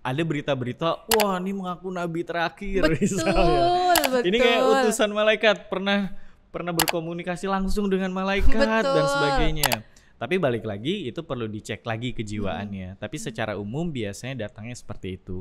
ada berita-berita, wah ini mengaku nabi terakhir Betul, misalnya. betul. Ini kayak utusan malaikat, pernah berkomunikasi langsung dengan malaikat dan sebagainya. Tapi balik lagi itu perlu dicek lagi kejiwaannya. Tapi secara umum biasanya datangnya seperti itu.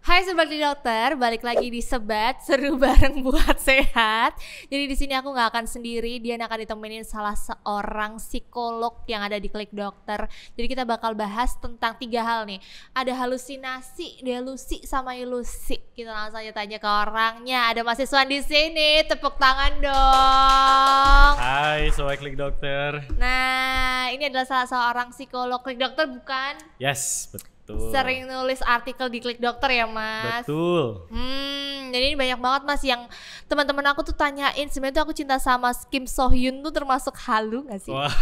Hai Sobat Klik Dokter, balik lagi di Sebat Seru Bareng Buat Sehat. Jadi di sini aku nggak akan sendiri, dia akan ditemenin salah seorang psikolog yang ada di Klik Dokter. Jadi kita bakal bahas tentang 3 hal nih. Ada halusinasi, delusi, sama ilusi. Kita langsung aja tanya ke orangnya. Ada Mas Iswan di sini, tepuk tangan dong. Hai Sobat Klik Dokter. Nah, ini adalah salah seorang psikolog Klik Dokter bukan? Yes, betul. Sering nulis artikel di Klik Dokter ya Mas? Betul. Jadi ini banyak banget Mas yang teman-teman aku tuh tanyain, sebenarnya tuh aku cinta sama Kim So Hyun tuh termasuk halu gak sih? Wah,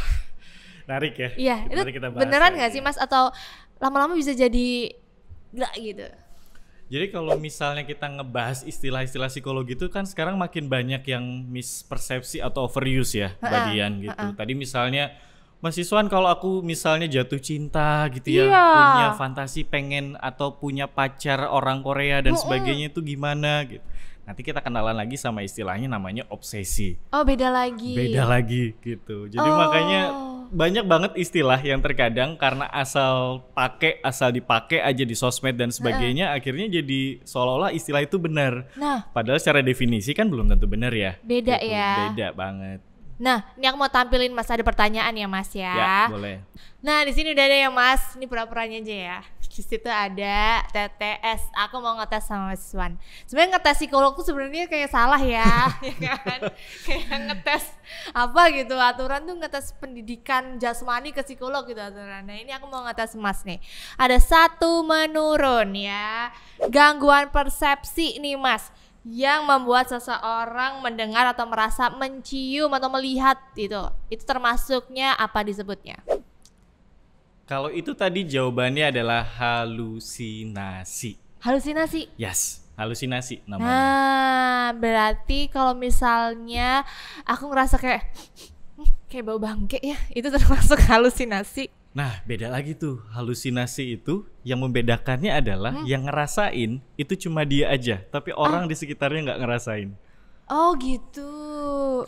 narik ya. Iya, itu kita bahas beneran lagi. gak sih Mas? Atau lama-lama bisa jadi gila gitu? Jadi kalau misalnya kita ngebahas istilah-istilah psikologi itu kan sekarang makin banyak yang mispersepsi atau overuse ya, Badian gitu. Tadi misalnya Mas Iswan, kalau aku misalnya jatuh cinta gitu ya, Iya. punya fantasi pengen atau punya pacar orang Korea dan sebagainya itu gimana gitu. Nanti kita kenalan lagi sama istilahnya namanya obsesi. Oh beda lagi. Beda lagi gitu. Jadi Oh. makanya banyak banget istilah yang terkadang karena asal dipakai aja di sosmed dan sebagainya, akhirnya jadi seolah-olah istilah itu benar. Nah, Padahal secara definisi kan belum tentu benar ya. Beda Gitu. ya. Beda banget. nah ini aku mau tampilin Mas, ada pertanyaan ya Mas Ya, ya. boleh. Nah di sini udah ada ya Mas, ini pura-puranya aja ya. Di situ ada TTS. Aku mau ngetes sama Mas Iswan. Sebenarnya ngetes psikolog tuh sebenarnya kayak salah ya, ya kan? Kayak ngetes apa gitu aturan tuh, ngetes pendidikan jasmani ke psikolog gitu aturan. Nah ini aku mau ngetes Mas nih. Ada 1 menurun ya, gangguan persepsi nih Mas, yang membuat seseorang mendengar atau merasa mencium atau melihat itu termasuknya apa disebutnya? Kalau itu tadi jawabannya adalah halusinasi. Halusinasi. Yes, halusinasi namanya. Nah, berarti kalau misalnya aku ngerasa kayak bau bangke ya, itu termasuk halusinasi. Nah, beda lagi tuh. Halusinasi itu yang membedakannya adalah yang ngerasain itu cuma dia aja, tapi orang di sekitarnya nggak ngerasain. Oh gitu.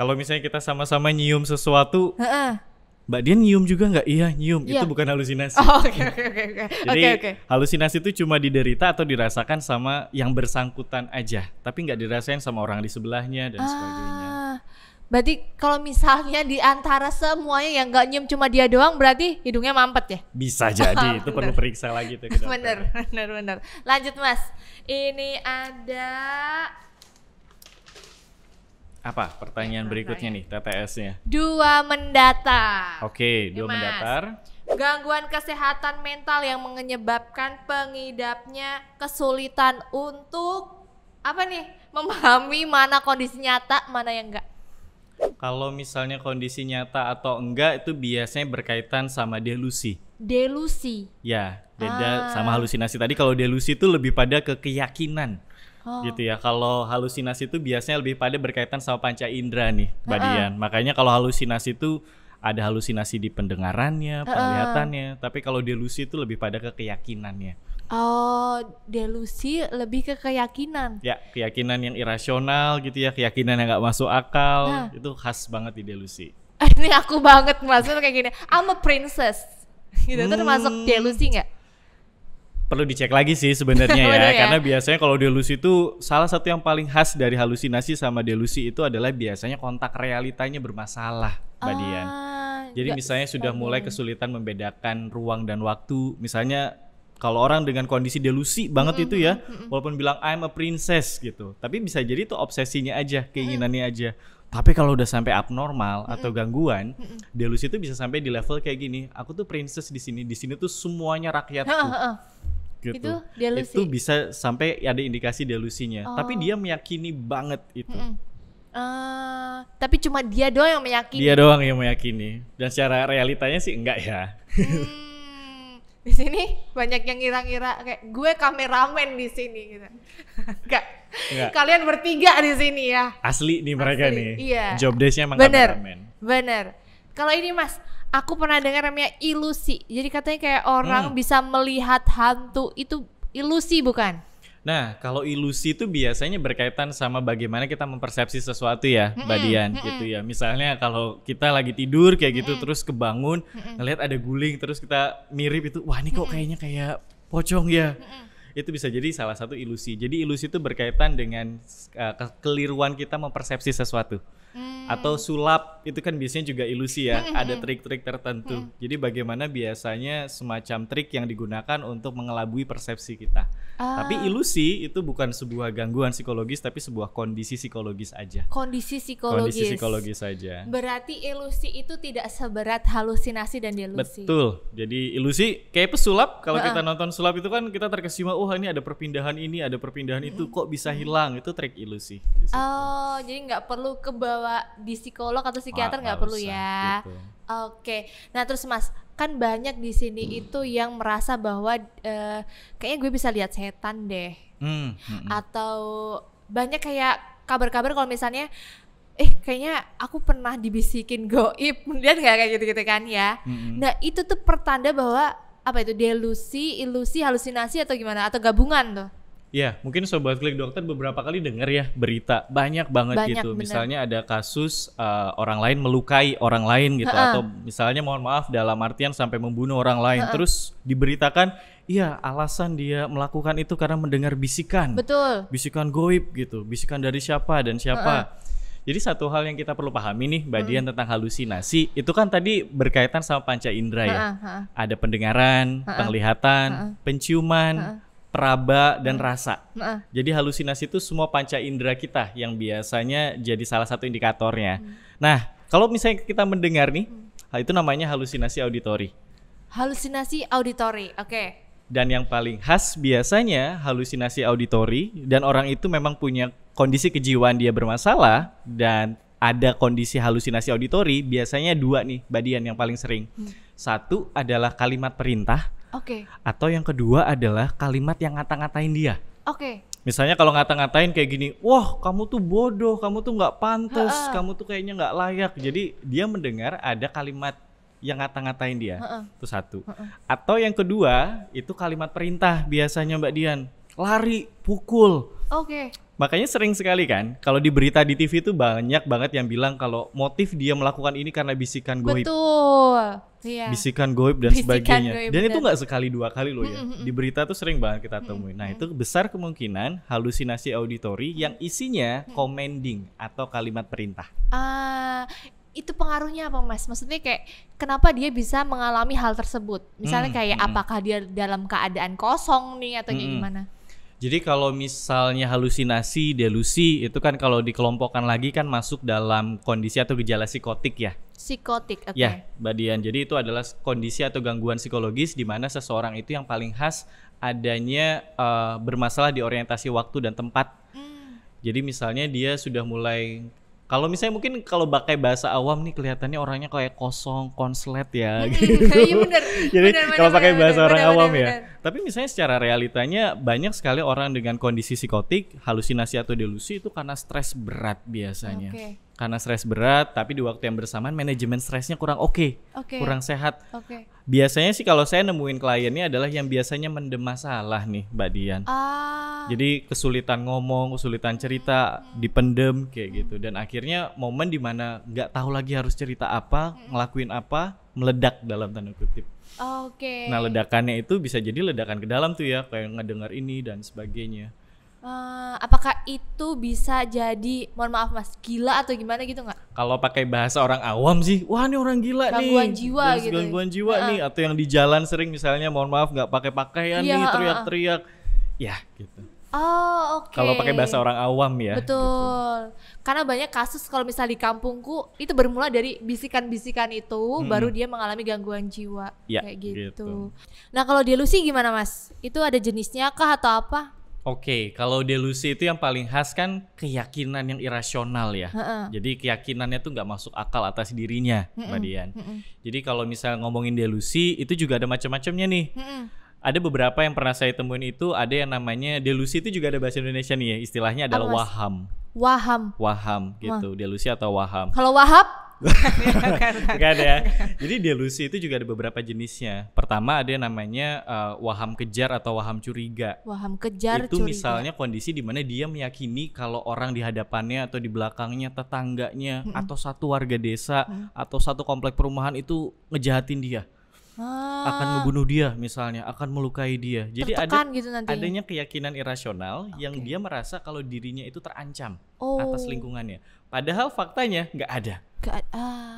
Kalau misalnya kita sama-sama nyium sesuatu, Heeh. Mbak Dian nyium juga nggak? Iya, nyium. Iya. Itu bukan halusinasi. Oh, oke. Jadi Oke. halusinasi itu cuma diderita atau dirasakan sama yang bersangkutan aja, tapi nggak dirasain sama orang di sebelahnya dan sebagainya. Berarti kalau misalnya di antara semuanya yang nggak nyium cuma dia doang, berarti hidungnya mampet ya? Bisa jadi, itu perlu periksa lagi tuh ke dokter. Bener. Lanjut Mas. Ini ada Apa pertanyaan berikutnya nih, TTS-nya? 2 mendatar. Oke, 2 Mas. mendatar. Gangguan kesehatan mental yang menyebabkan pengidapnya kesulitan untuk apa nih? Memahami mana kondisi nyata, mana yang enggak. Kalau misalnya kondisi nyata atau enggak itu biasanya berkaitan sama delusi. Delusi. Ya, beda sama halusinasi tadi. Kalau delusi itu lebih pada ke keyakinan. Gitu ya. Kalau halusinasi itu biasanya lebih pada berkaitan sama panca indera nih, Mbak Dian. Makanya kalau halusinasi itu ada halusinasi di pendengarannya, penglihatannya, tapi kalau delusi itu lebih pada ke keyakinannya. Oh, delusi lebih ke keyakinan. Ya, keyakinan yang irasional gitu ya, keyakinan yang nggak masuk akal, itu khas banget di delusi. Ini aku banget Mas, kayak gini. I'm a princess. Gitu itu termasuk delusi nggak? Perlu dicek lagi sih sebenarnya ya, Bener ya? karena biasanya kalau delusi itu salah satu yang paling khas dari halusinasi sama delusi itu adalah biasanya kontak realitanya bermasalah, Mbak Dian. Jadi misalnya sudah mulai kesulitan membedakan ruang dan waktu. Misalnya kalau orang dengan kondisi delusi banget itu ya, walaupun bilang I'm a princess gitu, tapi bisa jadi itu obsesinya aja, keinginannya aja. Tapi kalau udah sampai abnormal atau gangguan, delusi itu bisa sampai di level kayak gini. Aku tuh princess di sini tuh semuanya rakyatku. Gitu. Itu delusi. Itu bisa sampai ada indikasi delusinya. Tapi dia meyakini banget itu. Tapi cuma dia doang yang meyakini. Dia doang yang meyakini. Dan secara realitanya sih enggak ya. Di sini banyak yang ngira-ngira kayak gue kameramen di sini gitu. Enggak. Kalian bertiga di sini ya. Asli nih mereka nih. Iya. Job desk-nya emang kameramen. Bener. Kalau ini Mas, aku pernah dengar namanya ilusi. Jadi katanya kayak orang bisa melihat hantu itu ilusi bukan? Nah, kalau ilusi itu biasanya berkaitan sama bagaimana kita mempersepsi sesuatu ya, Mbak Dian, gitu ya. Misalnya kalau kita lagi tidur kayak gitu, terus kebangun, ngelihat ada guling, terus kita mirip itu, wah ini kok kayaknya kayak pocong ya. Itu bisa jadi salah satu ilusi. Jadi ilusi itu berkaitan dengan kekeliruan kita mempersepsi sesuatu. Atau sulap, itu kan biasanya juga ilusi ya, ada trik-trik tertentu. Jadi bagaimana biasanya semacam trik yang digunakan untuk mengelabui persepsi kita. Tapi ilusi itu bukan sebuah gangguan psikologis, tapi sebuah kondisi psikologis aja. Kondisi psikologis. Kondisi psikologis saja. Berarti ilusi itu tidak seberat halusinasi dan delusi. Betul. Jadi ilusi kayak pesulap, kalau kita nonton sulap itu kan kita terkesima, oh ini ada perpindahan ini, ada perpindahan itu, kok bisa hilang, itu trik ilusi. Oh, jadi nggak perlu ke bawah di psikolog atau psikiater, nggak perlu ya. Gitu. Oke. Nah terus Mas, kan banyak di sini itu yang merasa bahwa kayaknya gue bisa lihat setan deh. Atau banyak kayak kabar-kabar kalau misalnya kayaknya aku pernah dibisikin goib, lihat nggak kayak gitu-gitu kan ya. Nah itu tuh pertanda bahwa apa itu delusi, ilusi, halusinasi atau gimana, atau gabungan tuh? Ya, mungkin Sobat Klik Dokter beberapa kali dengar ya berita banyak banget gitu. Bener. Misalnya ada kasus orang lain melukai orang lain gitu, atau misalnya mohon maaf dalam artian sampai membunuh orang lain. Terus diberitakan, iya alasan dia melakukan itu karena mendengar bisikan. Betul. Bisikan goib gitu, bisikan dari siapa dan siapa. Jadi satu hal yang kita perlu pahami nih Mbak Dian tentang halusinasi, itu kan tadi berkaitan sama panca indera ya. Ada pendengaran, penglihatan, penciuman, peraba dan rasa. Jadi halusinasi itu semua panca indera kita yang biasanya jadi salah satu indikatornya. Nah, kalau misalnya kita mendengar nih, itu namanya halusinasi auditori. Halusinasi auditori, oke. Dan yang paling khas biasanya halusinasi auditori, dan orang itu memang punya kondisi kejiwaan dia bermasalah dan ada kondisi halusinasi auditori, biasanya dua nih Mbak Dian yang paling sering. Satu adalah kalimat perintah. Atau yang kedua adalah kalimat yang ngata-ngatain dia. Misalnya kalau ngata-ngatain kayak gini, wah kamu tuh bodoh, kamu tuh nggak pantas, kamu tuh kayaknya nggak layak. Jadi dia mendengar ada kalimat yang ngata-ngatain dia. Itu satu. Atau yang kedua itu kalimat perintah biasanya Mbak Dian, lari, pukul. Makanya sering sekali kan kalau di berita di TV itu banyak banget yang bilang kalau motif dia melakukan ini karena bisikan goib. Betul. Bisikan goib dan sebagainya. Dan itu nggak sekali dua kali loh ya. Di berita tuh sering banget kita temuin. Nah itu besar kemungkinan halusinasi auditori yang isinya commanding atau kalimat perintah. Itu pengaruhnya apa Mas? Maksudnya kayak kenapa dia bisa mengalami hal tersebut? Misalnya kayak apakah dia dalam keadaan kosong nih atau kayak gimana? Jadi kalau misalnya halusinasi, delusi itu kan kalau dikelompokkan lagi kan masuk dalam kondisi atau gejala psikotik ya. Psikotik, oke. Ya, Mbak Dian. Jadi itu adalah kondisi atau gangguan psikologis di mana seseorang itu yang paling khas adanya bermasalah di orientasi waktu dan tempat. Jadi misalnya dia sudah mulai, kalau misalnya mungkin kalau pakai bahasa awam nih kelihatannya orangnya kayak kosong, konslet ya gitu. Iya bener. Jadi kalau pakai bahasa orang awam ya. Tapi misalnya secara realitanya banyak sekali orang dengan kondisi psikotik, halusinasi atau delusi itu karena stres berat biasanya. Karena stres berat, tapi di waktu yang bersamaan manajemen stresnya kurang kurang sehat. Biasanya sih kalau saya nemuin kliennya adalah yang biasanya mendem masalah nih Mbak Dian. Jadi kesulitan ngomong, kesulitan cerita, dipendem kayak gitu. Dan akhirnya momen dimana nggak tahu lagi harus cerita apa, ngelakuin apa, meledak dalam tanda kutip. Nah ledakannya itu bisa jadi ledakan ke dalam tuh ya, kayak ngedengar ini dan sebagainya. Apakah itu bisa jadi, mohon maaf Mas, gila atau gimana gitu nggak? Kalau pakai bahasa orang awam sih, wah ini orang gila gangguan nih, jiwa gitu. Gangguan jiwa nih, atau yang di jalan sering misalnya, mohon maaf nggak pakai pakaian nih, teriak-teriak, ya gitu. Kalau pakai bahasa orang awam ya. Betul. Gitu. Karena banyak kasus kalau misalnya di kampungku itu bermula dari bisikan-bisikan itu, baru dia mengalami gangguan jiwa kayak gitu. Nah kalau delusi gimana Mas? Itu ada jenisnya kah atau apa? Oke, kalau delusi itu yang paling khas kan keyakinan yang irasional ya. Jadi keyakinannya tuh nggak masuk akal atas dirinya, Mbak Dian. Jadi kalau misalnya ngomongin delusi itu juga ada macam-macamnya nih. Ada beberapa yang pernah saya temuin itu ada yang namanya delusi, itu juga ada bahasa Indonesia nih ya, istilahnya adalah waham. Waham gitu, delusi atau waham. Kalau wahab? Bukan ya. Jadi delusi itu juga ada beberapa jenisnya. Pertama ada yang namanya waham kejar atau waham curiga. Waham kejar, itu curiga. misalnya kondisi di mana dia meyakini kalau orang di hadapannya atau di belakangnya, tetangganya atau satu warga desa atau satu komplek perumahan itu ngejahatin dia. Akan membunuh dia misalnya, akan melukai dia. Jadi tertekan gitu adanya keyakinan irasional yang dia merasa kalau dirinya itu terancam atas lingkungannya. Padahal faktanya nggak ada.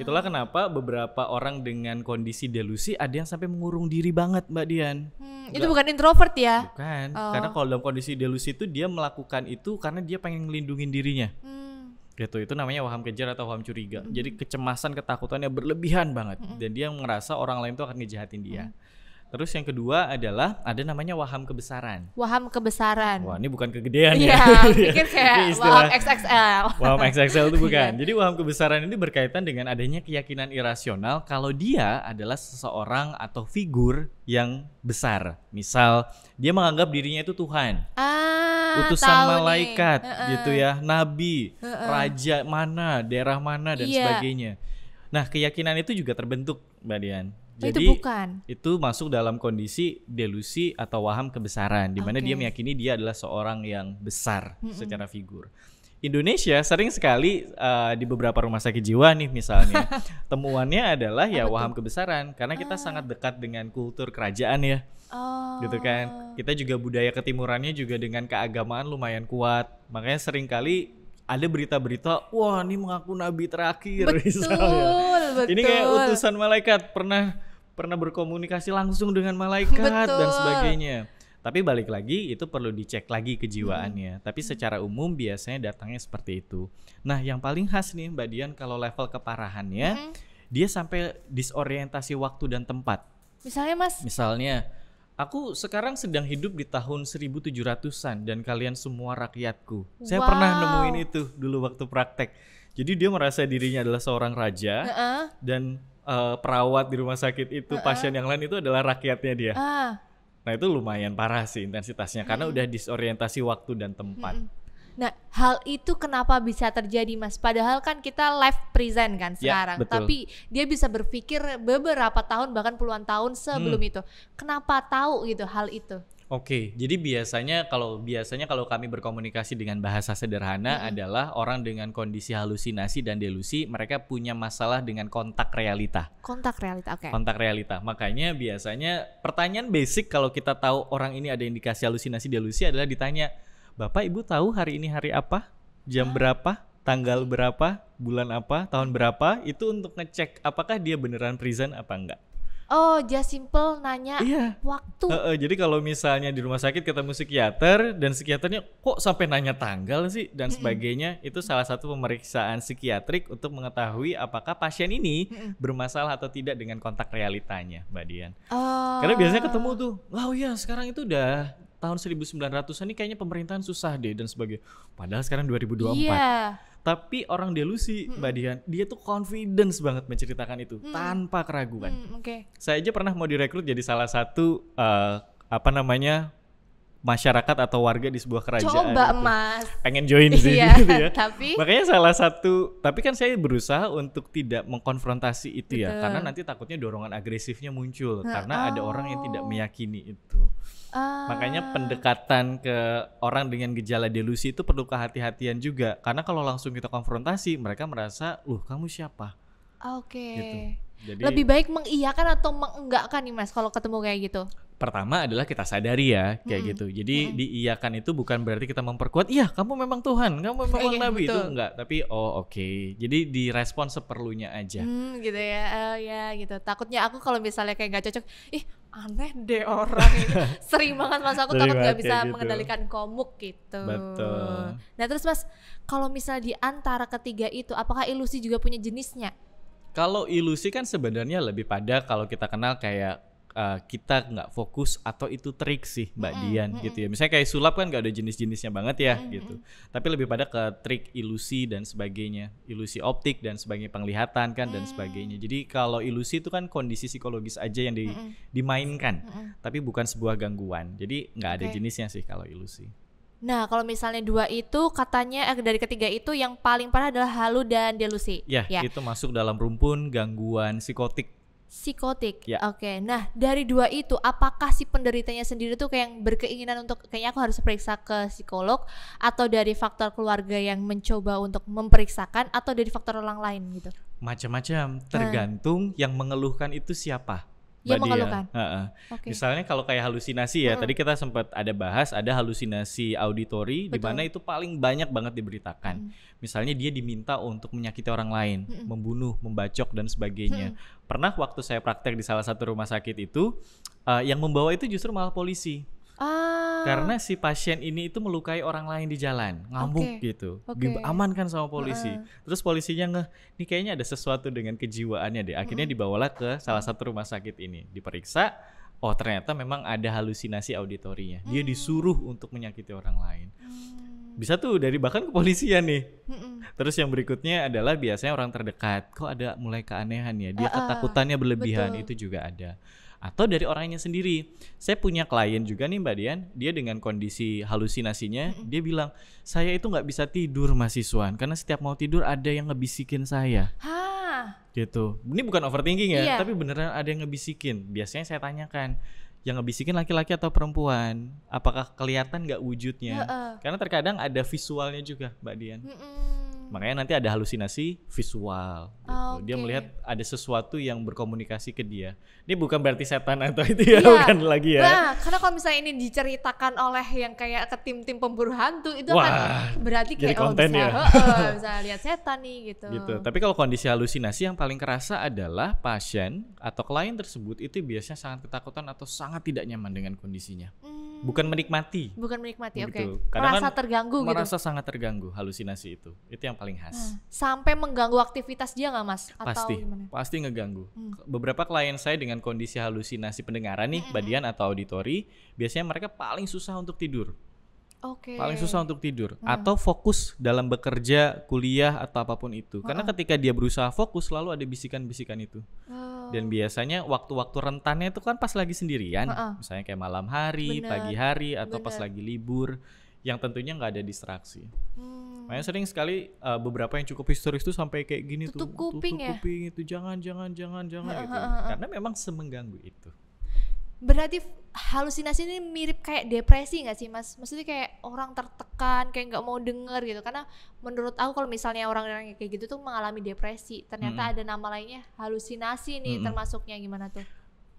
Itulah kenapa beberapa orang dengan kondisi delusi ada yang sampai mengurung diri banget, Mbak Dian. Itu bukan introvert ya? Bukan, karena kalau dalam kondisi delusi itu dia melakukan itu karena dia pengen ngelindungin dirinya. Gitu, itu namanya waham kejar atau waham curiga. Jadi kecemasan, ketakutannya berlebihan banget dan dia ngerasa orang lain tuh akan ngejahatin dia. Terus yang kedua adalah ada namanya waham kebesaran. Waham kebesaran. Wah, ini bukan kegedean ya. Iya, pikir kayak waham XXL. Waham XXL itu bukan. Jadi waham kebesaran ini berkaitan dengan adanya keyakinan irasional kalau dia adalah seseorang atau figur yang besar. Misal, dia menganggap dirinya itu Tuhan. Utusan malaikat gitu ya, nabi, raja mana, daerah mana dan sebagainya. Nah, keyakinan itu juga terbentuk, Mbak Dian. Jadi itu masuk dalam kondisi delusi atau waham kebesaran, di mana dia meyakini dia adalah seorang yang besar secara figur. Indonesia sering sekali di beberapa rumah sakit jiwa nih misalnya temuannya adalah ya waham kebesaran, karena kita sangat dekat dengan kultur kerajaan ya. Gitu kan. Kita juga budaya ketimurannya juga dengan keagamaan lumayan kuat. Makanya sering kali ada berita-berita, wah ini mengaku nabi terakhir misalnya. Ini kayak utusan malaikat, pernah berkomunikasi langsung dengan malaikat dan sebagainya. Tapi balik lagi itu perlu dicek lagi kejiwaannya. Tapi secara umum biasanya datangnya seperti itu. Nah, yang paling khas nih Mbak Dian kalau level keparahannya, dia sampai disorientasi waktu dan tempat. Misalnya Mas? Misalnya, aku sekarang sedang hidup di tahun 1700-an dan kalian semua rakyatku. Saya pernah nemuin itu dulu waktu praktek. Jadi dia merasa dirinya adalah seorang raja dan perawat di rumah sakit itu, pasien yang lain itu adalah rakyatnya dia. Nah itu lumayan parah sih intensitasnya karena udah disorientasi waktu dan tempat. Nah, hal itu kenapa bisa terjadi Mas? Padahal kan kita live present kan sekarang, tapi dia bisa berpikir beberapa tahun bahkan puluhan tahun sebelum itu. Kenapa tahu gitu hal itu? Oke, jadi biasanya kalau kami berkomunikasi dengan bahasa sederhana adalah orang dengan kondisi halusinasi dan delusi, mereka punya masalah dengan kontak realita. Kontak realita, oke. Kontak realita. Makanya biasanya pertanyaan basic kalau kita tahu orang ini ada indikasi halusinasi delusi adalah ditanya, Bapak Ibu tahu hari ini hari apa? Jam berapa? Tanggal berapa? Bulan apa? Tahun berapa? Itu untuk ngecek apakah dia beneran present apa enggak. Oh, just simple nanya waktu. Jadi kalau misalnya di rumah sakit ketemu psikiater dan psikiaternya kok sampai nanya tanggal sih dan sebagainya, itu salah satu pemeriksaan psikiatrik untuk mengetahui apakah pasien ini bermasalah atau tidak dengan kontak realitanya, Mbak Dian. Karena biasanya ketemu tuh, oh iya sekarang itu udah tahun 1900-an ini kayaknya pemerintahan susah deh dan sebagainya. Padahal sekarang 2024. Tapi orang delusi, Mbak Dian, dia tuh confidence banget menceritakan itu tanpa keraguan. Saya aja pernah mau direkrut jadi salah satu masyarakat atau warga di sebuah kerajaan. Coba gitu. Mas. Pengen join sih gitu ya. Tapi makanya tapi kan saya berusaha untuk tidak mengkonfrontasi itu ya, karena nanti takutnya dorongan agresifnya muncul karena ada orang yang tidak meyakini itu. Makanya pendekatan ke orang dengan gejala delusi itu perlu kehati-hatian juga, karena kalau langsung kita konfrontasi mereka merasa, kamu siapa? Gitu. Jadi, lebih baik mengiyakan atau mengenggakkan nih Mas kalau ketemu kayak gitu? Pertama adalah kita sadari ya kayak gitu. Jadi diiyakan itu bukan berarti kita memperkuat, iya kamu memang Tuhan, kamu memang nabi, itu enggak. Tapi oke. Jadi direspon seperlunya aja. Gitu ya, ya gitu. Takutnya aku kalau misalnya kayak nggak cocok, aneh deh orang ini. Sering banget Mas, aku takut nggak bisa mengendalikan komuk gitu. Betul. Nah terus Mas, kalau misalnya di antara ketiga itu, apakah ilusi juga punya jenisnya? Kalau ilusi kan sebenarnya lebih pada kalau kita kenal kayak kita nggak fokus atau itu trik sih Mbak Dian gitu ya. Misalnya kayak sulap kan nggak ada jenis-jenisnya banget ya gitu. Tapi lebih pada ke trik ilusi dan sebagainya, ilusi optik dan sebagainya, penglihatan kan dan sebagainya. Jadi kalau ilusi itu kan kondisi psikologis aja yang dimainkan, tapi bukan sebuah gangguan. Jadi nggak ada jenisnya sih kalau ilusi. Nah, kalau misalnya 2 itu katanya dari ketiga itu yang paling parah adalah halu dan delusi. Ya, itu masuk dalam rumpun gangguan psikotik. Psikotik, ya. Oke. Nah, dari 2 itu, apakah si penderitanya sendiri tuh kayak yang berkeinginan untuk kayaknya aku harus periksa ke psikolog, atau dari faktor keluarga yang mencoba untuk memeriksakan, atau dari faktor orang lain gitu? Macam-macam, tergantung yang mengeluhkan itu siapa. Yang mengeluhkan. Misalnya kalau kayak halusinasi ya, tadi kita sempat ada bahas, ada halusinasi auditory di mana itu paling banyak banget diberitakan. Misalnya dia diminta untuk menyakiti orang lain, membunuh, membacok dan sebagainya. Pernah waktu saya praktek di salah satu rumah sakit itu, yang membawa itu justru malah polisi. Karena si pasien ini itu melukai orang lain di jalan, ngamuk gitu, diamankan sama polisi. Terus polisinya ini kayaknya ada sesuatu dengan kejiwaannya deh. Akhirnya dibawalah ke salah satu rumah sakit ini, diperiksa. Oh ternyata memang ada halusinasi auditorinya. Dia disuruh untuk menyakiti orang lain. Bisa tuh dari bahkan kepolisian nih. Terus yang berikutnya adalah biasanya orang terdekat. Kok ada mulai keanehan ya? Dia ketakutannya berlebihan, itu juga ada. Atau dari orangnya sendiri. Saya punya klien juga nih Mbak Dian, dia dengan kondisi halusinasinya, dia bilang, saya itu nggak bisa tidur Mas Iswan, karena setiap mau tidur ada yang ngebisikin saya. Gitu. Ini bukan overthinking ya, tapi beneran ada yang ngebisikin. Biasanya saya tanyakan, yang ngebisikin laki-laki atau perempuan? Apakah kelihatan nggak wujudnya? Karena terkadang ada visualnya juga Mbak Dian. Makanya nanti ada halusinasi visual gitu. Dia melihat ada sesuatu yang berkomunikasi ke dia. Ini bukan berarti setan atau itu ya, bukan lagi ya. Nah, karena kalau misalnya ini diceritakan oleh yang kayak ke tim-tim pemburu hantu, itu kan berarti kayak konten bisa, ya. bisa lihat setan nih gitu. Tapi kalau kondisi halusinasi yang paling kerasa adalah pasien atau klien tersebut itu biasanya sangat ketakutan atau sangat tidak nyaman dengan kondisinya. Bukan menikmati. Gitu. Merasa terganggu gitu. Merasa sangat terganggu halusinasi itu. Itu yang paling khas. Sampai mengganggu aktivitas dia nggak Mas? Pasti, pasti ngeganggu. Beberapa klien saya dengan kondisi halusinasi pendengaran nih, Mbak Dian atau auditori, biasanya mereka paling susah untuk tidur. Paling susah untuk tidur atau fokus dalam bekerja, kuliah atau apapun itu. Karena ketika dia berusaha fokus selalu ada bisikan-bisikan itu. Dan biasanya waktu-waktu rentannya itu kan pas lagi sendirian, misalnya kayak malam hari, pagi hari atau pas lagi libur, yang tentunya nggak ada distraksi. Makanya sering sekali beberapa yang cukup historis tuh sampai kayak gini tutup tutup kuping itu jangan gitu. Karena memang semengganggu itu. Berarti halusinasi ini mirip kayak depresi nggak sih Mas? Maksudnya kayak orang tertekan, kayak nggak mau denger gitu. Karena menurut aku kalau misalnya orang-orang kayak gitu tuh mengalami depresi, ternyata ada nama lainnya halusinasi nih termasuknya, gimana tuh?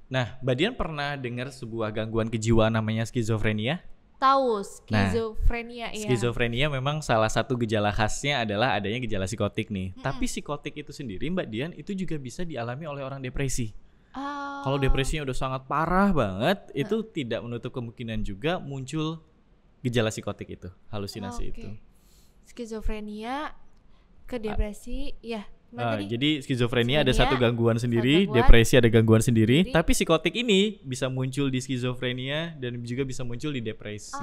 Nah, Mbak Dian pernah dengar sebuah gangguan kejiwaan namanya skizofrenia? Tahu, skizofrenia. Skizofrenia memang salah satu gejala khasnya adalah adanya gejala psikotik nih. Tapi psikotik itu sendiri Mbak Dian itu juga bisa dialami oleh orang depresi. Kalau depresinya udah sangat parah banget, itu tidak menutup kemungkinan juga muncul gejala psikotik itu, halusinasi itu. Skizofrenia ke depresi, jadi skizofrenia ada satu gangguan sendiri, depresi ada gangguan sendiri, tapi psikotik ini bisa muncul di skizofrenia dan juga bisa muncul di depresi.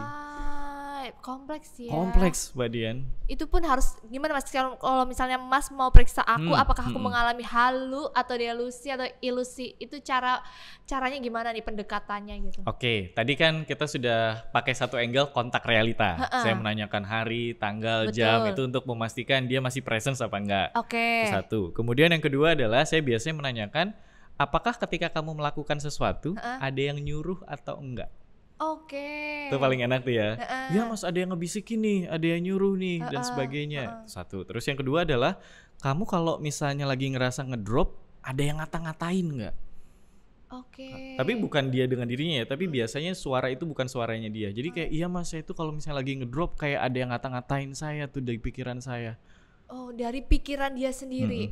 Kompleks ya. Kompleks Mbak Dian. Itu pun harus gimana Mas, kalau misalnya Mas mau periksa aku, apakah aku mengalami halu atau delusi atau ilusi, itu caranya gimana nih pendekatannya gitu? Oke, tadi kan kita sudah pakai satu angle kontak realita. Saya menanyakan hari, tanggal, jam itu untuk memastikan dia masih presence apa enggak. Itu satu. Kemudian yang kedua adalah saya biasanya menanyakan apakah ketika kamu melakukan sesuatu ada yang nyuruh atau enggak. Itu paling enak tuh ya. Ya Mas, ada yang ngebisikin nih, ada yang nyuruh nih dan sebagainya. Satu. Terus yang kedua adalah kamu kalau misalnya lagi ngerasa ngedrop, ada yang ngata-ngatain nggak? Tapi bukan dia dengan dirinya ya, tapi biasanya suara itu bukan suaranya dia. Jadi kayak iya Mas, saya itu kalau misalnya lagi ngedrop kayak ada yang ngata-ngatain saya tuh dari pikiran saya. Dari pikiran dia sendiri.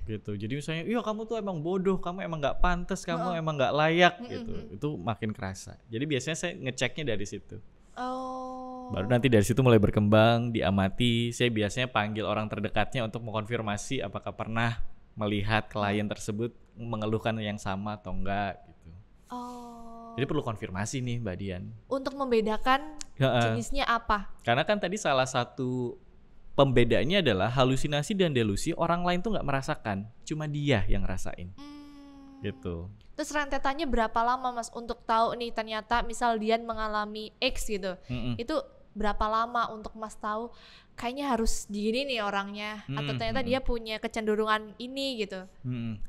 Gitu. Jadi misalnya, iya kamu tuh emang bodoh, kamu emang nggak pantas, kamu emang nggak layak gitu. Itu makin kerasa. Jadi biasanya saya ngeceknya dari situ. Baru nanti dari situ mulai berkembang, diamati. Saya biasanya panggil orang terdekatnya untuk mengkonfirmasi apakah pernah melihat klien tersebut mengeluhkan yang sama atau enggak gitu. Jadi perlu konfirmasi nih Mbak Dian. Untuk membedakan jenisnya apa? Karena kan tadi salah satu pembedanya adalah halusinasi dan delusi orang lain tuh nggak merasakan, cuma dia yang rasain. Gitu. Terus rentetannya berapa lama Mas untuk tahu nih ternyata misal Dian mengalami X gitu. Itu berapa lama untuk Mas tahu kayaknya harus gini nih orangnya atau ternyata dia punya kecenderungan ini gitu.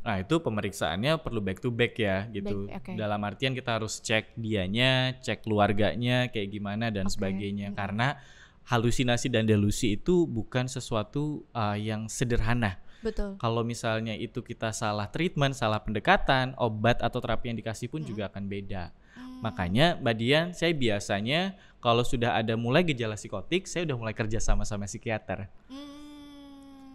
Nah itu pemeriksaannya perlu back to back ya gitu. Dalam artian kita harus cek dianya, cek keluarganya kayak gimana dan sebagainya. Karena halusinasi dan delusi itu bukan sesuatu yang sederhana. Betul. Kalau misalnya itu kita salah treatment, salah pendekatan, obat atau terapi yang dikasih pun juga akan beda. Makanya Mbak Dian, saya biasanya kalau sudah ada mulai gejala psikotik, saya udah mulai kerja sama psikiater.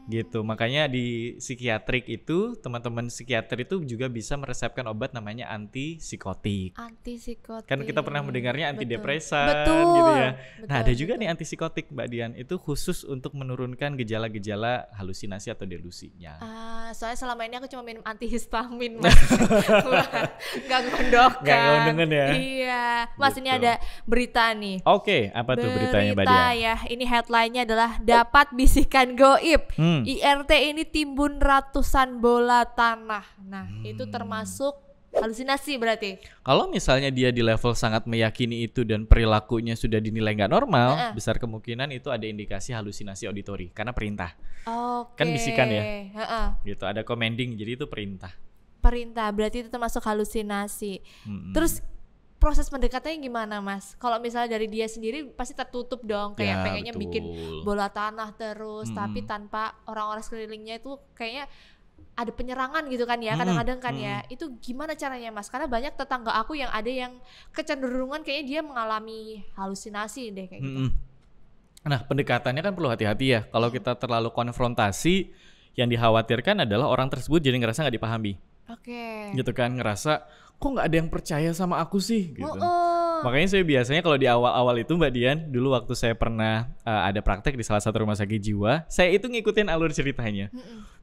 Gitu. Makanya di psikiatrik itu, teman-teman psikiater itu juga bisa meresepkan obat namanya antipsikotik. Antipsikotik. Kan kita pernah mendengarnya antidepresan gitu ya. Nah, ada juga nih antipsikotik Mbak Dian, itu khusus untuk menurunkan gejala-gejala halusinasi atau delusinya. Soalnya selama ini aku cuma minum antihistamin Mas. Gak gondok kan. Gak gondongan ya. Iya. Mas gitu. Ini ada berita nih. Oke, apa tuh beritanya Mbak Dian? Ya, ini headline-nya adalah dapat bisikan goib. IRT ini timbun ratusan bola tanah. Nah, itu termasuk halusinasi berarti. Kalau misalnya dia di level sangat meyakini itu dan perilakunya sudah dinilai nggak normal, besar kemungkinan itu ada indikasi halusinasi auditori karena perintah. Kan bisikan ya. Gitu, ada commanding, jadi itu perintah. Perintah, berarti itu termasuk halusinasi. Terus proses pendekatannya gimana Mas? Kalau misalnya dari dia sendiri pasti tertutup dong, kayak pengennya bikin bola tanah terus, tapi tanpa orang-orang sekelilingnya itu kayaknya ada penyerangan gitu kan ya, kadang-kadang kan ya. Itu gimana caranya Mas? Karena banyak tetangga aku yang ada yang kecenderungan kayaknya dia mengalami halusinasi deh kayak gitu. Nah, pendekatannya kan perlu hati-hati ya. Kalau kita terlalu konfrontasi, yang dikhawatirkan adalah orang tersebut jadi ngerasa nggak dipahami. Gitu kan, ngerasa kok nggak ada yang percaya sama aku sih gitu. Makanya saya biasanya kalau di awal-awal itu Mbak Dian, dulu waktu saya pernah ada praktek di salah satu rumah sakit jiwa, saya itu ngikutin alur ceritanya.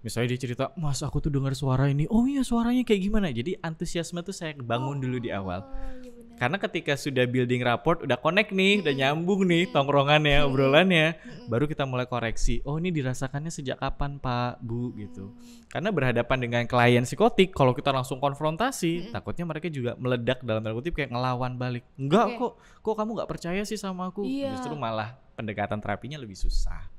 Misalnya dia cerita, Mas aku tuh dengar suara ini, oh iya suaranya kayak gimana. Jadi antusiasme tuh saya bangun dulu di awal. Karena ketika sudah building rapport, udah connect nih, udah nyambung nih tongkrongannya, obrolannya, baru kita mulai koreksi. Oh ini dirasakannya sejak kapan Pak, Bu gitu. Karena berhadapan dengan klien psikotik, kalau kita langsung konfrontasi, takutnya mereka juga meledak dalam tanda kutip kayak ngelawan balik. Enggak kok kamu nggak percaya sih sama aku? Justru malah pendekatan terapinya lebih susah.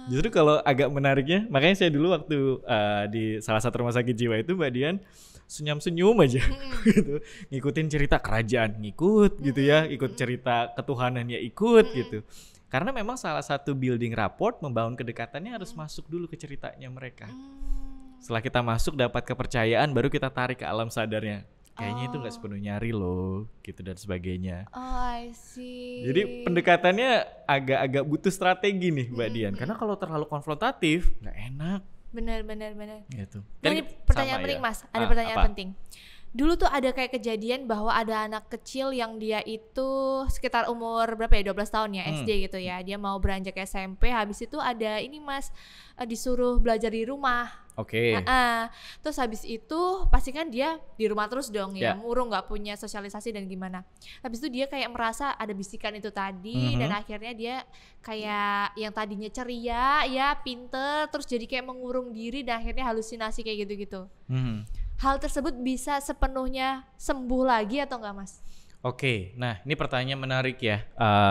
Justru kalau agak menariknya, makanya saya dulu waktu di salah satu rumah sakit jiwa itu Mbak Dian, senyum-senyum aja gitu, ngikutin cerita kerajaan ngikut gitu ya, ikut cerita ketuhanan ya ikut gitu. Karena memang salah satu building rapport, membangun kedekatannya harus masuk dulu ke ceritanya mereka. Setelah kita masuk dapat kepercayaan, baru kita tarik ke alam sadarnya. Kayaknya itu nggak sepenuhnya real loh, gitu dan sebagainya. I see. Jadi pendekatannya agak-agak butuh strategi nih Mbak Dian, karena kalau terlalu konfrontatif nggak enak. Benar. Gitu. Nah, ini pertanyaan penting Mas, ada pertanyaan penting. Dulu tuh ada kayak kejadian bahwa ada anak kecil yang dia itu sekitar umur berapa ya, 12 tahun ya, SD gitu ya. Dia mau beranjak SMP, habis itu ada ini Mas, disuruh belajar di rumah. Terus habis itu pasti kan dia di rumah terus dong ya, murung, gak punya sosialisasi dan gimana. Habis itu dia kayak merasa ada bisikan itu tadi, dan akhirnya dia kayak yang tadinya ceria ya, pinter, terus jadi kayak mengurung diri dan akhirnya halusinasi kayak gitu-gitu. Hal tersebut bisa sepenuhnya sembuh lagi atau enggak Mas? Nah ini pertanyaan menarik ya,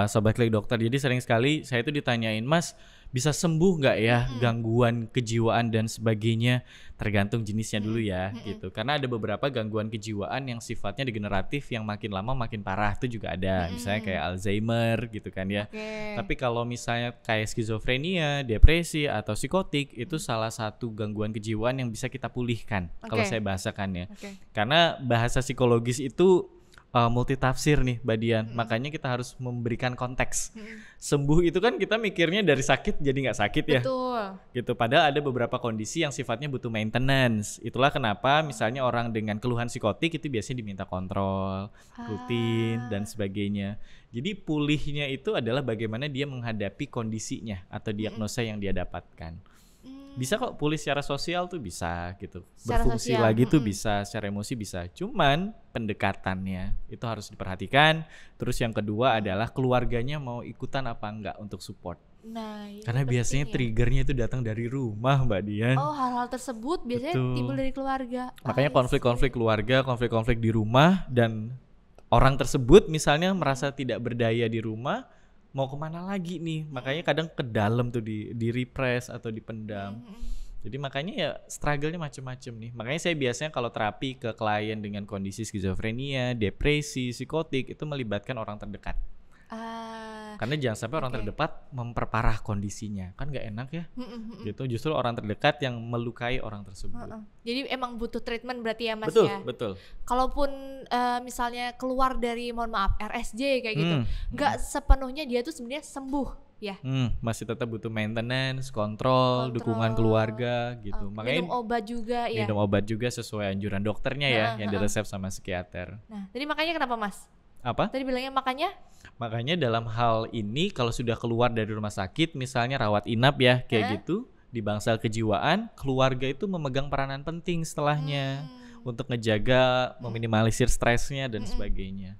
Sobat Klik Dokter. Jadi sering sekali saya itu ditanyain, Mas bisa sembuh nggak ya gangguan kejiwaan dan sebagainya? Tergantung jenisnya dulu ya gitu. Karena ada beberapa gangguan kejiwaan yang sifatnya degeneratif, yang makin lama makin parah, itu juga ada. Misalnya kayak Alzheimer gitu kan ya. Tapi kalau misalnya kayak skizofrenia, depresi atau psikotik, itu salah satu gangguan kejiwaan yang bisa kita pulihkan kalau saya bahasakan ya. Karena bahasa psikologis itu multitafsir nih Mbak Dian, makanya kita harus memberikan konteks. Sembuh itu kan kita mikirnya dari sakit jadi nggak sakit ya. Gitu. Padahal ada beberapa kondisi yang sifatnya butuh maintenance. Itulah kenapa misalnya orang dengan keluhan psikotik itu biasanya diminta kontrol rutin dan sebagainya. Jadi pulihnya itu adalah bagaimana dia menghadapi kondisinya atau diagnosa yang dia dapatkan. Bisa kok pulih secara sosial tuh bisa gitu. Secara Berfungsi sosial, lagi tuh bisa, secara emosi bisa. Cuman pendekatannya itu harus diperhatikan. Terus yang kedua adalah keluarganya mau ikutan apa enggak untuk support. Nah, ini Karena penting biasanya ya. triggernya itu datang dari rumah, Mbak Dian. Oh, hal-hal tersebut biasanya Betul. timbul dari keluarga. Makanya I konflik-konflik keluarga, konflik-konflik di rumah, dan orang tersebut misalnya merasa tidak berdaya di rumah, mau kemana lagi nih? Makanya kadang ke dalam tuh di repress atau dipendam. Jadi makanya ya struggle-nya macam-macam nih. Makanya saya biasanya kalau terapi ke klien dengan kondisi skizofrenia, depresi, psikotik itu melibatkan orang terdekat. Karena jangan sampai orang terdekat memperparah kondisinya, kan nggak enak ya. Gitu, justru orang terdekat yang melukai orang tersebut. Jadi emang butuh treatment berarti ya Mas Betul, ya. betul. Kalaupun misalnya keluar dari mohon maaf RSJ kayak gitu, nggak sepenuhnya dia tuh sebenarnya sembuh ya. Masih tetap butuh maintenance, kontrol, dukungan keluarga gitu. Makanya minum obat juga ya. minum obat juga sesuai anjuran dokternya ya, yang diresep sama psikiater. Nah, jadi makanya kenapa Mas? Apa? Tadi bilangnya makanya? Makanya dalam hal ini kalau sudah keluar dari rumah sakit, misalnya rawat inap ya, kayak gitu, di bangsal kejiwaan, keluarga itu memegang peranan penting setelahnya untuk ngejaga, meminimalisir stresnya dan sebagainya.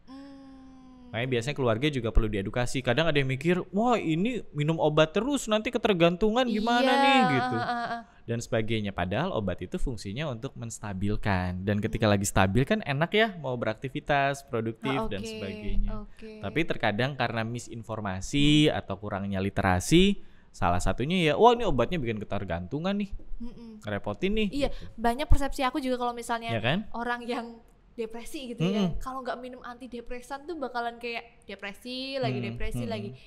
Makanya biasanya keluarga juga perlu diedukasi. Kadang ada yang mikir, wah ini minum obat terus nanti ketergantungan gimana nih gitu. Dan sebagainya. Padahal obat itu fungsinya untuk menstabilkan. Dan ketika lagi stabil kan enak ya mau beraktivitas, produktif dan sebagainya. Tapi terkadang karena misinformasi atau kurangnya literasi, salah satunya ya, wah ini obatnya bikin ketergantungan nih, ngerepotin nih. Iya, gitu. Banyak persepsi aku juga kalau misalnya Ya kan? orang yang depresi gitu ya, kalau nggak minum antidepresan tuh bakalan kayak depresi lagi.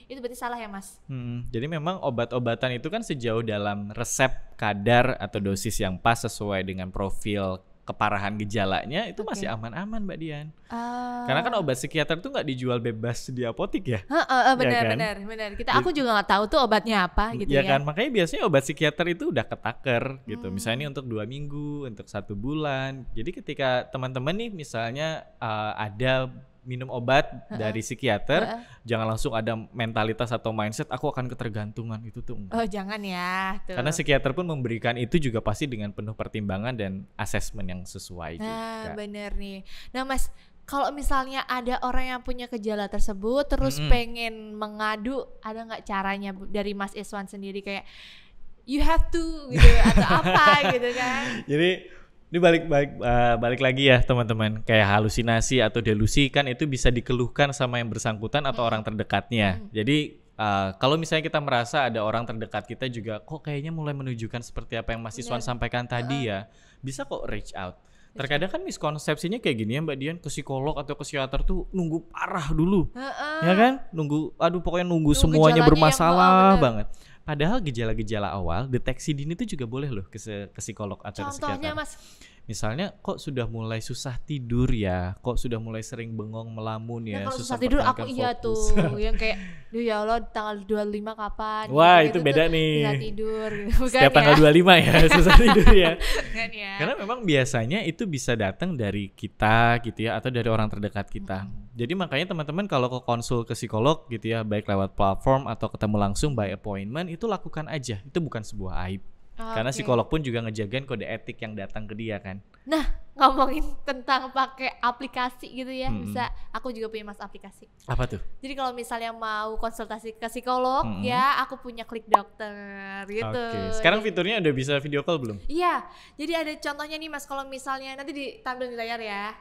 Itu berarti salah ya Mas? Jadi memang obat-obatan itu kan sejauh dalam resep, kadar atau dosis yang pas sesuai dengan profil keparahan gejalanya itu masih aman-aman Mbak Dian. Karena kan obat psikiater tuh nggak dijual bebas di apotik ya. Benar. Aku juga nggak tahu tuh obatnya apa gitu ya. Kan, makanya biasanya obat psikiater itu udah ketaker gitu. Misalnya ini untuk 2 minggu, untuk 1 bulan. Jadi ketika teman-teman nih misalnya ada minum obat dari psikiater, jangan langsung ada mentalitas atau mindset aku akan ketergantungan, itu tuh enggak. Oh jangan ya tuh. Karena psikiater pun memberikan itu juga pasti dengan penuh pertimbangan dan asesmen yang sesuai juga. Nah bener nih. Nah Mas, kalau misalnya ada orang yang punya gejala tersebut terus pengen mengadu, ada nggak caranya dari Mas Iswan sendiri kayak you have to gitu atau apa gitu kan? Jadi ini balik lagi ya teman-teman, kayak halusinasi atau delusi kan itu bisa dikeluhkan sama yang bersangkutan atau orang terdekatnya. Jadi kalau misalnya kita merasa ada orang terdekat kita juga kok kayaknya mulai menunjukkan seperti apa yang Mas Iswan sampaikan tadi ya, bisa kok reach out. Terkadang kan miskonsepsinya kayak gini ya Mbak Dian, ke psikolog atau ke psikiater tuh nunggu parah dulu, ya kan? Pokoknya nunggu semuanya bermasalah banget. Padahal gejala-gejala awal, deteksi dini itu juga boleh loh ke psikolog atau ke psikiater. Contohnya Mas? Misalnya kok sudah mulai susah tidur ya, kok sudah mulai sering bengong melamun ya, kalau susah tidur aku iya tuh, yang kayak duh ya Allah tanggal 25 kapan? Wah gitu, itu beda nih. Susah tidur gitu. Setiap tanggal 25 ya susah tidur ya. Bukan ya. Karena memang biasanya itu bisa datang dari kita gitu ya, atau dari orang terdekat kita. Jadi makanya teman-teman kalau ke konsul ke psikolog gitu ya, baik lewat platform atau ketemu langsung by appointment, itu lakukan aja, itu bukan sebuah aib. Karena psikolog pun juga ngejagain kode etik yang datang ke dia kan. Nah ngomongin tentang pakai aplikasi gitu ya, bisa aku juga punya Mas aplikasi. Apa tuh? Jadi kalau misalnya mau konsultasi ke psikolog ya aku punya Klik Dokter gitu. Sekarang fiturnya udah bisa video call belum? Iya, jadi ada contohnya nih Mas, kalau misalnya nanti ditampil di layar ya.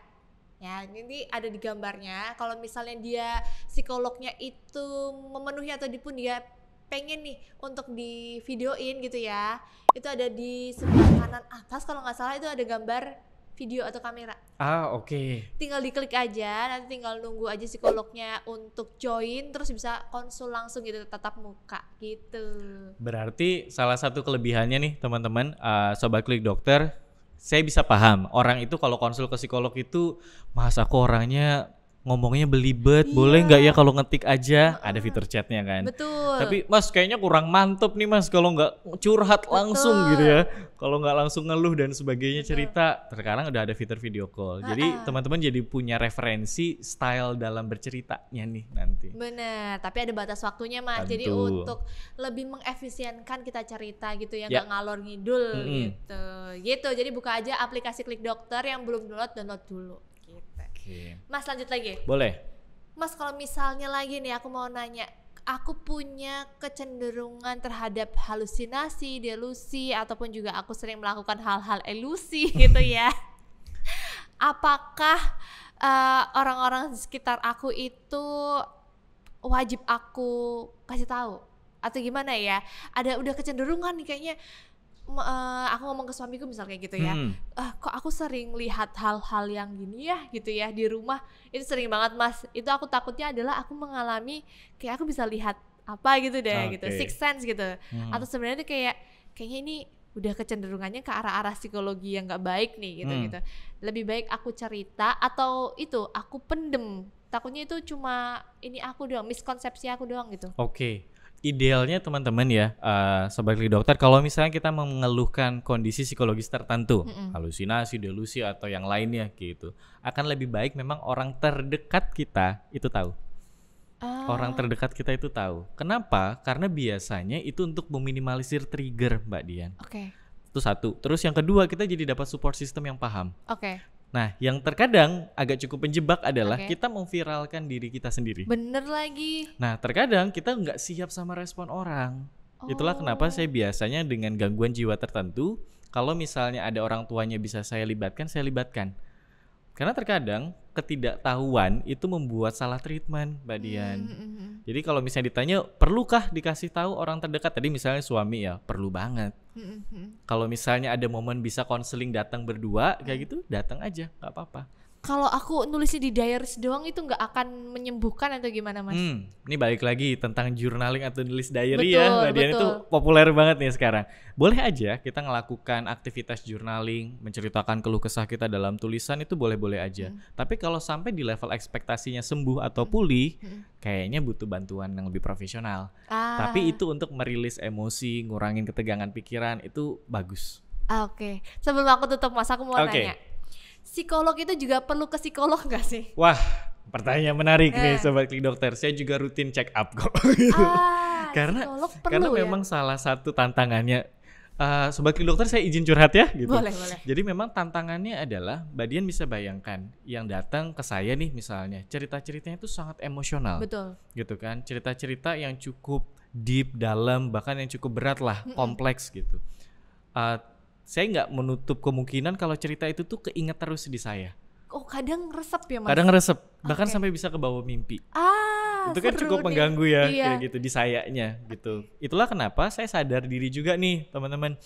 Ya, ini ada di gambarnya. Kalau misalnya dia psikolognya itu memenuhi atau pun dia pengen nih untuk di videoin gitu ya, itu ada di sebelah kanan atas kalau nggak salah itu ada gambar video atau kamera. Tinggal diklik aja, nanti tinggal nunggu aja psikolognya untuk join, terus bisa konsul langsung gitu, tatap muka gitu. Berarti salah satu kelebihannya nih teman-teman, Sobat Klik Dokter, saya bisa paham orang itu kalau konsul ke psikolog itu, mas aku orangnya ngomongnya belibet, boleh nggak ya kalau ngetik aja? Ada fitur chatnya kan. Betul. Tapi Mas kayaknya kurang mantep nih Mas kalau nggak curhat langsung gitu ya. Kalau nggak langsung ngeluh dan sebagainya cerita. Sekarang udah ada fitur video call. Jadi teman-teman jadi punya referensi style dalam berceritanya nih nanti. Bener, tapi ada batas waktunya Mas. Tentu. Jadi untuk lebih mengefisienkan kita cerita gitu ya, nggak ngalor ngidul gitu. Gitu. Jadi buka aja aplikasi Klik Dokter, yang belum download dulu. Gitu. Mas lanjut lagi. Boleh. Mas kalau misalnya lagi nih aku mau nanya, aku punya kecenderungan terhadap halusinasi, delusi, ataupun juga aku sering melakukan hal-hal elusi gitu ya. Apakah orang-orang sekitar aku itu wajib aku kasih tahu atau gimana ya? Udah kecenderungan nih kayaknya. Aku ngomong ke suamiku misal kayak gitu ya, kok aku sering lihat hal-hal yang gini ya gitu ya di rumah, itu sering banget Mas. Itu aku takutnya adalah aku mengalami kayak aku bisa lihat apa gitu deh, gitu, sixth sense gitu. Atau sebenarnya itu kayaknya ini udah kecenderungannya ke arah-arah psikologi yang nggak baik nih gitu. Lebih baik aku cerita atau itu aku pendem, takutnya itu cuma ini aku doang, miskonsepsi aku doang gitu. Idealnya teman-teman ya, Sobat Klik Dokter, kalau misalnya kita mengeluhkan kondisi psikologis tertentu, halusinasi, delusi atau yang lainnya gitu, akan lebih baik memang orang terdekat kita itu tahu. Orang terdekat kita itu tahu. Kenapa? Karena biasanya itu untuk meminimalisir trigger, Mbak Dian. Itu satu. Terus yang kedua, kita jadi dapat support system yang paham. Nah, yang terkadang agak cukup menjebak adalah kita memviralkan diri kita sendiri. Bener lagi. Nah, terkadang kita nggak siap sama respon orang. Itulah kenapa saya biasanya dengan gangguan jiwa tertentu, kalau misalnya ada orang tuanya bisa saya libatkan, saya libatkan. Karena terkadang ketidaktahuan itu membuat salah treatment, Mbak Dian. Jadi kalau misalnya ditanya, perlukah dikasih tahu orang terdekat? Tadi misalnya suami ya, perlu banget. Kalau misalnya ada momen bisa konseling datang berdua, kayak gitu, datang aja, nggak apa-apa. Kalau aku nulisnya di diaries doang itu nggak akan menyembuhkan atau gimana Mas? Ini balik lagi tentang journaling atau nulis diary ya, Mbak Dian, itu populer banget nih sekarang. Boleh aja kita ngelakukan aktivitas journaling, menceritakan keluh kesah kita dalam tulisan, itu boleh-boleh aja. Tapi kalau sampai di level ekspektasinya sembuh atau pulih, kayaknya butuh bantuan yang lebih profesional. Tapi itu untuk merilis emosi, ngurangin ketegangan pikiran, itu bagus. Sebelum aku tutup Mas, aku mau nanya. Psikolog itu juga perlu ke psikolog gak sih? Wah, pertanyaan menarik nih Sobat Klik Dokter. Saya juga rutin check up kok. Karena memang salah satu tantangannya, Sobat Klik Dokter saya izin curhat ya gitu. Boleh. Jadi memang tantangannya adalah, Mbak Dian bisa bayangkan yang datang ke saya nih misalnya, cerita-ceritanya itu sangat emosional. Betul. Gitu kan, cerita-cerita yang cukup deep, dalam, bahkan yang cukup berat lah, kompleks gitu. Saya nggak menutup kemungkinan kalau cerita itu tuh keinget terus di saya. Kadang resep ya Mas? Kadang resep, bahkan sampai bisa ke bawah mimpi. Itu kan cukup mengganggu ya, kayak gitu di sayanya gitu. Itulah kenapa saya sadar diri juga nih teman-teman.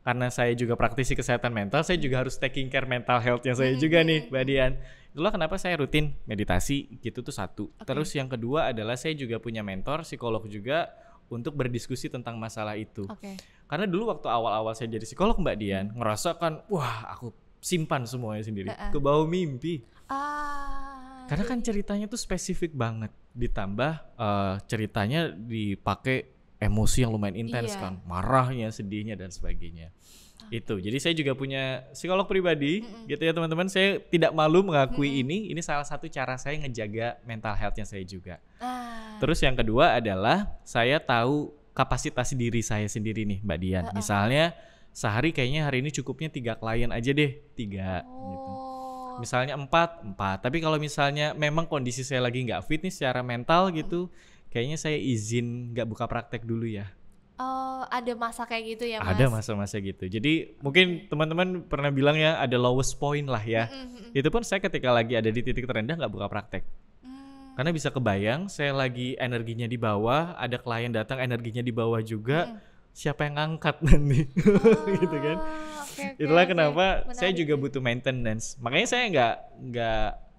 Karena saya juga praktisi kesehatan mental, saya juga harus taking care mental health-nya saya juga nih, Mbak Dian. Itulah kenapa saya rutin meditasi gitu tuh satu. Terus yang kedua adalah saya juga punya mentor, psikolog juga, untuk berdiskusi tentang masalah itu. Karena dulu waktu awal-awal saya jadi psikolog, Mbak Dian, ngerasa kan, wah aku simpan semuanya sendiri, ke bawah mimpi. Karena kan ceritanya tuh spesifik banget, ditambah ceritanya dipakai emosi yang lumayan intens kan, marahnya, sedihnya dan sebagainya. Itu, jadi saya juga punya psikolog pribadi, gitu ya teman-teman. Saya tidak malu mengakui ini salah satu cara saya ngejaga mental health-nya saya juga. Terus yang kedua adalah saya tahu kapasitas diri saya sendiri nih, Mbak Dian. Misalnya sehari kayaknya hari ini cukupnya 3 klien aja deh, 3 gitu. Misalnya 4. Tapi kalau misalnya memang kondisi saya lagi nggak fit nih secara mental gitu, kayaknya saya izin nggak buka praktek dulu ya. Ada masa kayak gitu ya Mas? Ada masa-masa gitu. Jadi mungkin teman-teman pernah bilang ya, ada lowest point lah ya. Itu pun saya ketika lagi ada di titik terendah nggak buka praktek. Karena bisa kebayang saya lagi energinya di bawah, ada klien datang energinya di bawah juga, siapa yang ngangkat nanti? Gitu kan. Itulah kenapa saya juga butuh maintenance. Makanya saya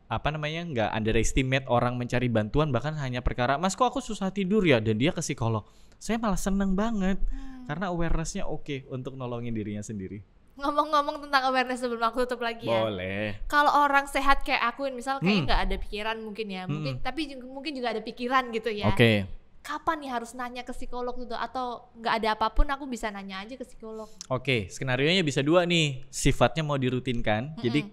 nggak underestimate orang mencari bantuan, bahkan hanya perkara, Mas kok aku susah tidur ya, dan dia ke psikolog. Saya malah seneng banget karena awareness-nya oke untuk nolongin dirinya sendiri. Ngomong-ngomong tentang awareness sebelum aku tutup lagi ya. Boleh. Kalau orang sehat kayak aku misal kayaknya nggak ada pikiran mungkin ya, mungkin juga ada pikiran gitu ya. Oke. Kapan nih harus nanya ke psikolog gitu, atau nggak ada apapun aku bisa nanya aja ke psikolog? Oke, skenarionya bisa dua nih. Sifatnya mau dirutinkan. Jadi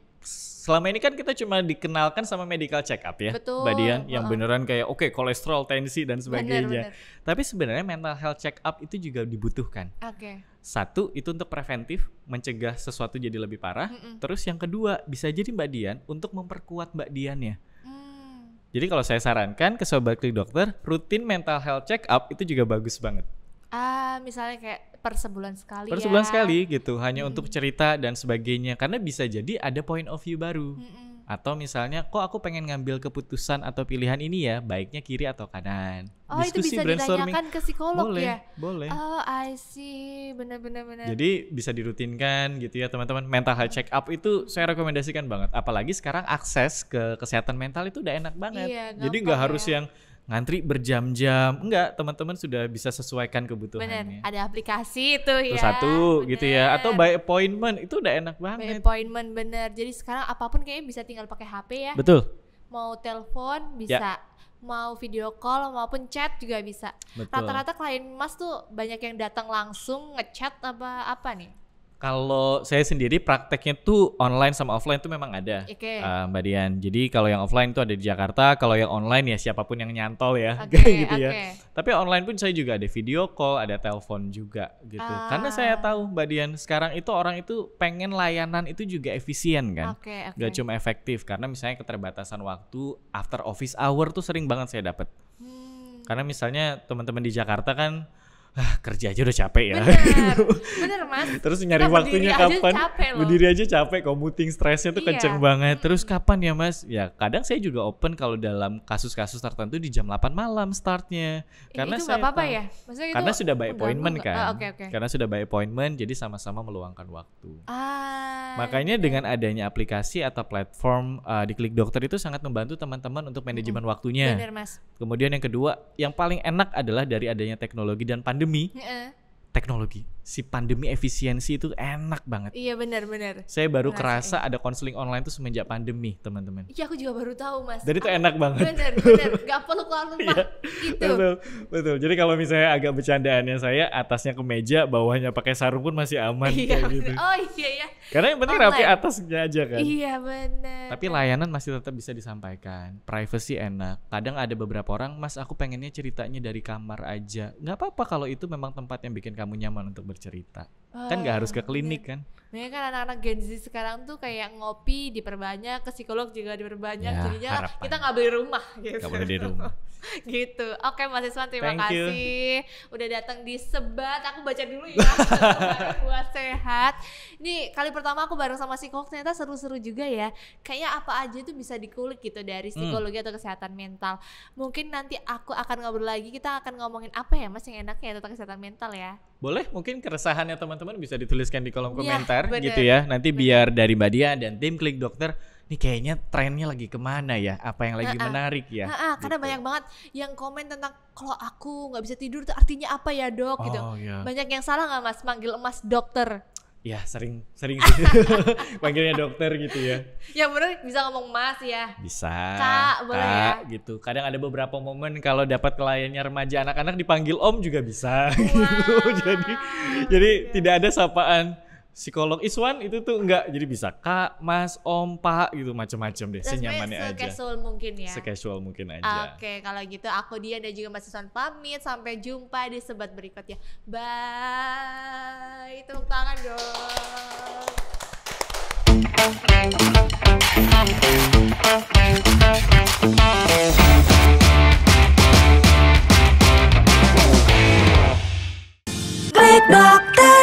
selama ini kan kita cuma dikenalkan sama medical check up ya, Betul. Mbak Dian, yang beneran kayak kolesterol, tensi dan sebagainya. Bener. Tapi sebenarnya mental health check up itu juga dibutuhkan. Oke. Satu, itu untuk preventif, mencegah sesuatu jadi lebih parah. Terus yang kedua, bisa jadi Mbak Dian untuk memperkuat Mbak Diannya. Jadi kalau saya sarankan ke Sobat Klik Dokter, rutin mental health check up itu juga bagus banget. Misalnya kayak per sebulan sekali Per sebulan sekali gitu, hanya untuk cerita dan sebagainya. Karena bisa jadi ada point of view baru. Atau misalnya, kok aku pengen ngambil keputusan atau pilihan ini ya, baiknya kiri atau kanan. Diskusi, itu bisa ditanyakan ke psikolog boleh, ya? Boleh. Oh, I see. Benar. Jadi bisa dirutinkan gitu ya teman-teman. Mental health check up itu saya rekomendasikan banget. Apalagi sekarang akses ke kesehatan mental itu udah enak banget. Iya, jadi nggak harus yang ngantri berjam-jam. Enggak, teman-teman sudah bisa sesuaikan kebutuhannya. Bener, ada aplikasi itu ya. Itu satu gitu ya. Atau by appointment, itu udah enak banget. By appointment, bener. Jadi sekarang apapun kayaknya bisa tinggal pakai HP ya. Betul. Mau telepon bisa, mau video call maupun chat juga bisa. Betul. Rata-rata klien Mas tuh banyak yang datang langsung ngechat apa nih? Kalau saya sendiri prakteknya tuh online sama offline tuh memang ada, Mbak Dian. Jadi kalau yang offline tuh ada di Jakarta, kalau yang online ya siapapun yang nyantol ya, gitu ya. Tapi online pun saya juga ada video call, ada telepon juga gitu. Karena saya tahu Mbak Dian, sekarang itu orang itu pengen layanan itu juga efisien kan, gak cuma efektif. Karena misalnya keterbatasan waktu, after office hour tuh sering banget saya dapat. Karena misalnya teman-teman di Jakarta kan, kerja aja udah capek ya. Bener Mas. Terus nyari waktunya kapan? Berdiri aja capek, commuting stresnya tuh kenceng banget. Terus kapan ya Mas? Ya kadang saya juga open kalau dalam kasus-kasus tertentu di jam 8 malam startnya. Karena itu saya nggak apa-apa ya? Maksudnya karena sudah by appointment kan. Okay. Karena sudah by appointment, jadi sama-sama meluangkan waktu. Makanya dengan adanya aplikasi atau platform di Klik Dokter itu sangat membantu teman-teman untuk manajemen waktunya. Bener Mas. Kemudian yang kedua, yang paling enak adalah dari adanya teknologi dan pandemi. Teknologi, si pandemi efisiensi itu enak banget. Iya benar. Saya baru kerasa ada konseling online tuh semenjak pandemi, teman-teman. Iya, aku juga baru tahu Mas. Jadi itu enak banget. Bener, gak perlu keluar rumah. Itu. Betul. Jadi kalau misalnya agak bercandaannya saya atasnya kemeja, bawahnya pakai sarung pun masih aman kayak gitu. Oh iya ya. Karena yang penting rapi atasnya aja kan. Iya benar. Tapi layanan masih tetap bisa disampaikan. Privacy enak. Kadang ada beberapa orang, Mas aku pengennya ceritanya dari kamar aja. Gak apa-apa kalau itu memang tempat yang bikin kamu nyaman untuk bercerita. Kan gak harus ke klinik kan. Makanya kan anak-anak Gen Z sekarang tuh kayak ngopi diperbanyak, ke psikolog juga diperbanyak. Jadinya kita gak beli rumah gitu. Gak boleh di rumah. Gitu. Oke Mas Iswan, terima kasih udah datang di Sebat. Aku baca dulu ya. Buat sehat. Ini kali pertama aku bareng sama psikolog, ternyata seru-seru juga ya. Kayaknya apa aja itu bisa dikulik gitu dari psikologi atau kesehatan mental. Mungkin nanti aku akan ngobrol lagi, kita akan ngomongin apa ya Mas yang enaknya tentang kesehatan mental ya. Boleh, mungkin keresahannya teman-teman bisa dituliskan di kolom komentar gitu ya. Nanti biar dari Mbak Dia dan tim Klik Dokter, ini kayaknya trennya lagi kemana ya? Apa yang lagi menarik ya? Karena banyak banget yang komen tentang kalau aku nggak bisa tidur itu artinya apa ya dok? Gitu. Banyak yang salah nggak Mas manggil Mas dokter? Ya sering panggilnya dokter gitu ya. Ya bener bisa ngomong Mas ya. Bisa. Kak boleh ya. Gitu. Kadang ada beberapa momen kalau dapat kliennya remaja anak-anak dipanggil Om juga bisa. Gitu. Jadi tidak ada sapaan psikolog Iswan itu tuh enggak, jadi bisa Kak, Mas, Om, Pak gitu macam-macam deh, senyamannya aja. Se-casual mungkin ya. Se-casual mungkin aja. Oke, kalau gitu aku Dia dan juga Mas Iswan pamit, sampai jumpa di Sebat berikutnya. Bye. Tepuk tangan dong. Klik Dokter.